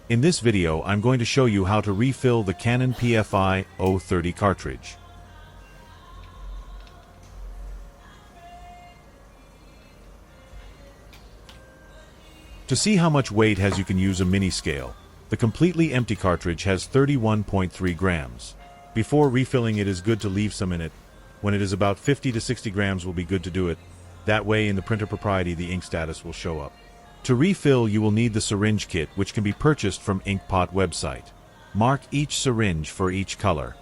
In this video I'm going to show you how to refill the Canon PFI-030 cartridge. To see how much weight has you can use a mini scale. The completely empty cartridge has 31.3 grams. Before refilling it is good to leave some in it. When it is about 50 to 60 grams will be good to do it. That way in the printer propriety the ink status will show up. To refill you will need the syringe kit, which can be purchased from Inkpot website. Mark each syringe for each color.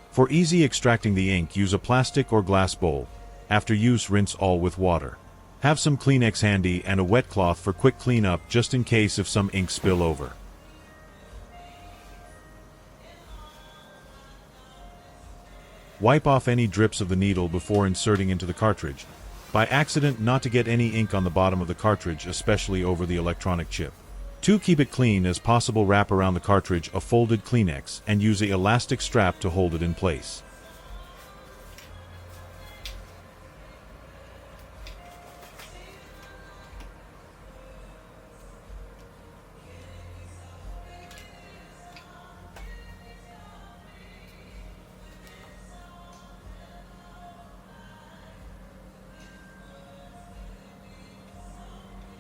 For easy extracting the ink, use a plastic or glass bowl. After use, rinse all with water. Have some Kleenex handy and a wet cloth for quick cleanup just in case if some ink spill over. Wipe off any drips of the needle before inserting into the cartridge. By accident, not to get any ink on the bottom of the cartridge, especially over the electronic chip. To keep it clean as possible, wrap around the cartridge a folded Kleenex and use an elastic strap to hold it in place.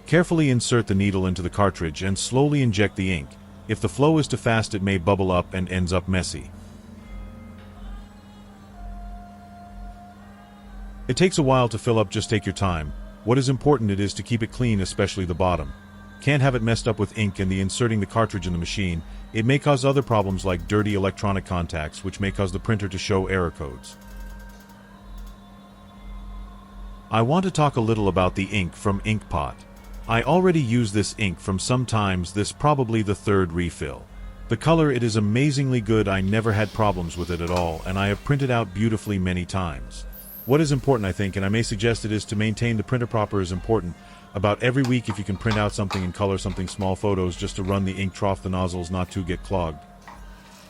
Carefully insert the needle into the cartridge and slowly inject the ink. If the flow is too fast, it may bubble up and ends up messy. It takes a while to fill up, just take your time. What is important it is to keep it clean, especially the bottom. Can't have it messed up with ink and the inserting the cartridge in the machine. It may cause other problems like dirty electronic contacts, which may cause the printer to show error codes. I want to talk a little about the ink from Inkpot. I already use this ink from sometimes, this probably the third refill. The color, it is amazingly good. I never had problems with it at all, and I have printed out beautifully many times. What is important, I think, and I may suggest it, is to maintain the printer proper is important. About every week, if you can print out something in color, something small photos, just to run the ink trough the nozzles not to get clogged.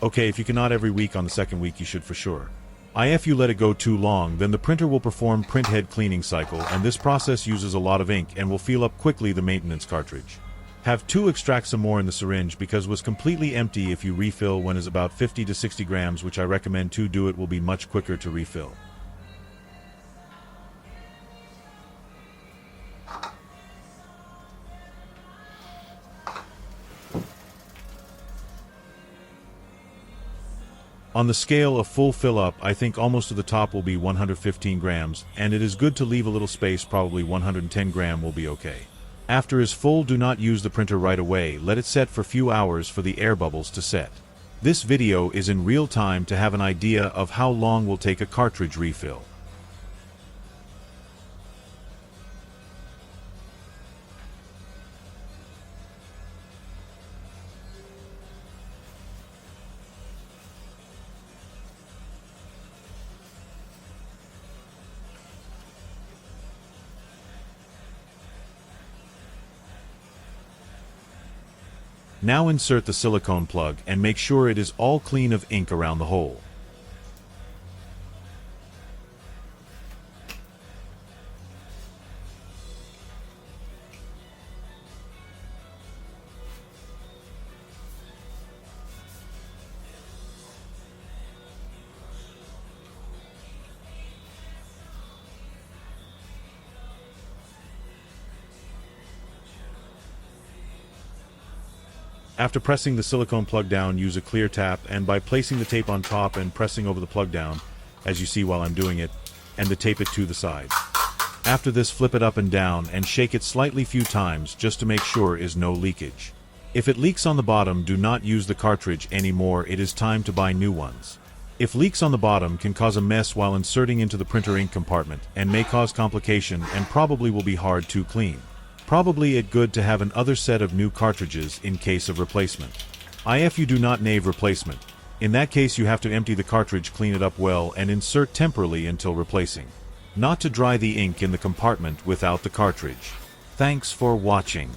Okay, if you cannot every week, on the second week you should for sure. If you let it go too long, then the printer will perform print head cleaning cycle, and this process uses a lot of ink and will fill up quickly the maintenance cartridge. Have to extract some more in the syringe because was completely empty. If you refill when is about 50 to 60 grams, which I recommend to do, it will be much quicker to refill. On the scale of full fill up, I think almost to the top will be 115 grams, and it is good to leave a little space, probably 110 gram will be okay. After is full, do not use the printer right away, let it set for few hours for the air bubbles to set. This video is in real time to have an idea of how long will take a cartridge refill. Now insert the silicone plug and make sure it is all clean of ink around the hole. After pressing the silicone plug down, use a clear tap, and by placing the tape on top and pressing over the plug down, as you see while I'm doing it, and the tape it to the sides. After this, flip it up and down and shake it slightly few times just to make sure is no leakage. If it leaks on the bottom, do not use the cartridge anymore, it is time to buy new ones. If leaks on the bottom can cause a mess while inserting into the printer ink compartment and may cause complication and probably will be hard to clean. Probably it good to have an other set of new cartridges in case of replacement. If you do not need replacement, in that case you have to empty the cartridge, clean it up well and insert temporarily until replacing. Not to dry the ink in the compartment without the cartridge. Thanks for watching.